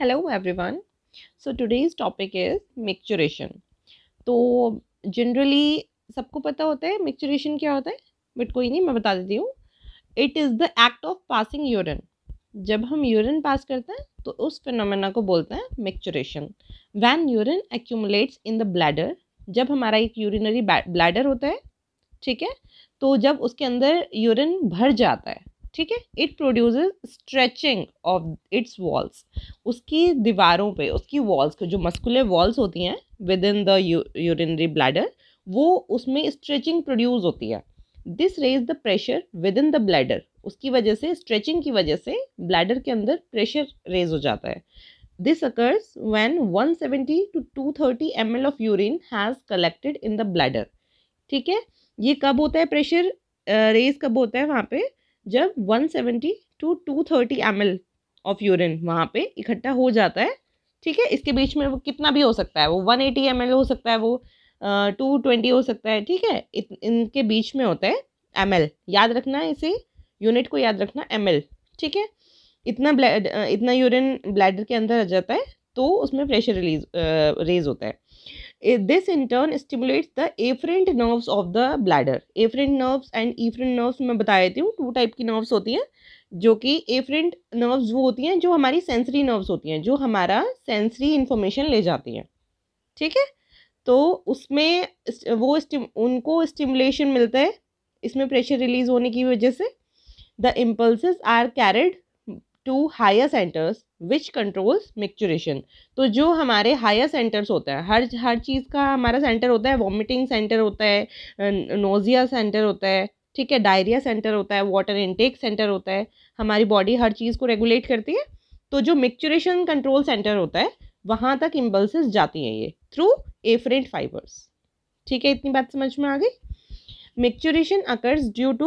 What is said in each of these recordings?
Hello everyone. So today's topic is micturition. तो generally सबको पता होता है micturition क्या होता है, बट कोई नहीं, मैं बता देती हूँ. It is the act of passing urine. जब हम यूरिन पास करते हैं तो उस फिनोमेना को बोलते हैं micturition. When urine accumulates in the bladder, जब हमारा एक यूरिनरी ब्लैडर होता है, ठीक है, तो जब उसके अंदर यूरिन भर जाता है, ठीक है, it produces stretching of its walls. उसकी दीवारों पे, उसकी वॉल्स को, जो मस्कुलर वॉल्स होती हैं within the urinary bladder, वो उसमें स्ट्रेचिंग प्रोड्यूस होती है. This raise the pressure within the bladder. उसकी वजह से, स्ट्रेचिंग की वजह से ब्लैडर के अंदर प्रेशर रेज हो जाता है. This occurs when 170 to 230 ml of urine has collected in the bladder. ठीक है, ये कब होता है प्रेशर रेज, कब होता है वहाँ पे, जब 170 to 230 ml ऑफ यूरिन वहाँ पे इकट्ठा हो जाता है. ठीक है, इसके बीच में वो कितना भी हो सकता है, वो 180 ml हो सकता है, वो 220 हो सकता है. ठीक है, इनके बीच में होता है ml. याद रखना है, इसे यूनिट को याद रखना, ml. ठीक है, इतना यूरिन ब्लैडर के अंदर आ जाता है तो उसमें प्रेशर रेज होता है. This in turn stimulates the afferent nerves of the bladder. Afferent nerves and efferent nerves मैं बता देती हूँ, 2 टाइप की नर्व्स होती हैं. जो कि afferent nerves वो होती हैं जो हमारी सेंसरी नर्व्स होती हैं, जो हमारा सेंसरी इंफॉर्मेशन ले जाती हैं. ठीक है, तो उसमें वो उनको स्टिमुलेशन मिलता है इसमें प्रेशर रिलीज होने की वजह से. The impulses are carried to higher centres which controls micturition. तो जो हमारे हायर सेंटर्स होता है, हर चीज़ का हमारा सेंटर होता है. वॉमिटिंग सेंटर होता है, नोजिया सेंटर होता है, ठीक है, डायरिया सेंटर होता है, वाटर इनटेक सेंटर होता है. हमारी बॉडी हर चीज़ को रेगुलेट करती है. तो जो मिक्चुरेशन कंट्रोल सेंटर होता है, वहाँ तक इम्पल्सेस जाती हैं ये थ्रू एफरेंट फाइबर्स. ठीक है, इतनी बात समझ में आ गई. Micturition occurs due to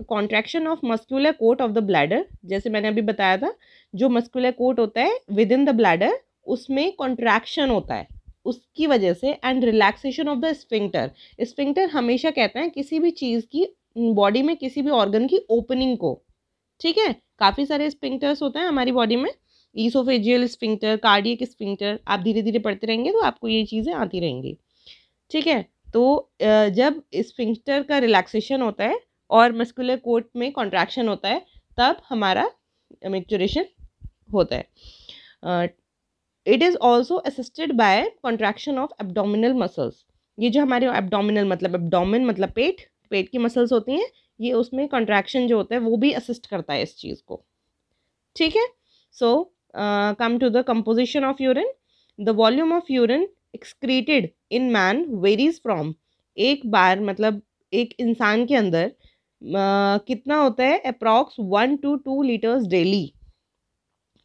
contraction of muscular coat of the bladder. जैसे मैंने अभी बताया था, जो muscular coat होता है विद इन द ब्लैडर, उसमें कॉन्ट्रैक्शन होता है उसकी वजह से. And relaxation of the sphincter. Sphincter हमेशा कहते हैं किसी भी चीज़ की, बॉडी में किसी भी ऑर्गन की ओपनिंग को. ठीक है, काफ़ी सारे स्फिंक्टर्स होते हैं हमारी बॉडी में. ईसोफेजियल स्फिंक्टर, कार्डियक स्फिंक्टर, आप धीरे धीरे पढ़ते रहेंगे तो आपको ये चीज़ें आती रहेंगी. ठीक है, तो जब स्फिंक्टर का रिलैक्सेशन होता है और मस्कुलर कोट में कॉन्ट्रैक्शन होता है, तब हमारा मिक्चुरेशन होता है. It is also assisted by contraction of abdominal muscles. ये जो हमारे एब्डोमिनल मतलब एब्डोमिन मतलब पेट की मसल्स होती हैं, ये उसमें कॉन्ट्रैक्शन जो होता है वो भी असिस्ट करता है इस चीज़ को. ठीक है, so come to the composition of urine. The volume of urine excreted in man varies from. एक बार मतलब एक इंसान के अंदर कितना होता है, अप्रॉक्स 1 to 2 लीटर्स डेली.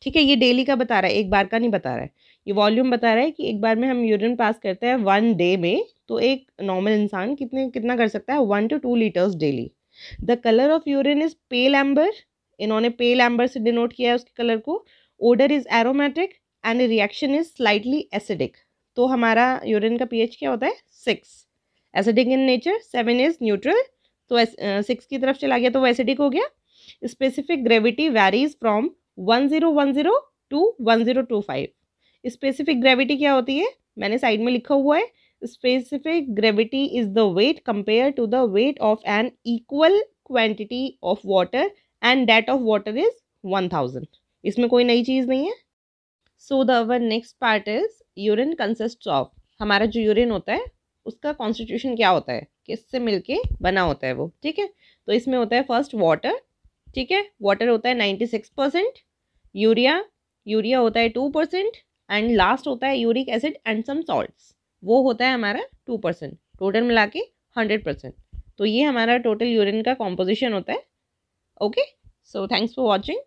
ठीक है, ये डेली का बता रहा है, एक बार का नहीं बता रहा है. ये वॉल्यूम बता रहा है कि एक बार में हम यूरिन पास करते हैं 1 डे में, तो एक नॉर्मल इंसान कितना कर सकता है, 1 to 2 litres daily. The colour of urine is pail amber. इन्होंने पेल एम्बर से डिनोट किया है उसके कलर को. Odour is aromatic and reaction is slightly acidic. तो हमारा यूरिन का पीएच क्या होता है, 6. Acidic in nature. 7 is neutral. तो 6 की तरफ चला गया तो वो एसिडिक हो गया. Specific gravity varies from 1010 to 1025. Specific gravity क्या होती है, मैंने साइड में लिखा हुआ है. Specific gravity is the weight compare to the weight of an equal quantity of water and that of water is 1000. इसमें कोई नई चीज़ नहीं है. So the our next part is urine consist of. हमारा जो यूरिन होता है उसका कॉन्स्टिट्यूशन क्या होता है, किससे मिलके बना होता है वो. ठीक है, तो इसमें होता है फर्स्ट वाटर. ठीक है, वाटर होता है 96%. यूरिया होता है 2%. एंड लास्ट होता है uric acid and some salts, वो होता है हमारा 2%. टोटल मिला के 100%. तो ये हमारा टोटल यूरिन का कॉम्पोजिशन होता है. Okay, so thanks for watching.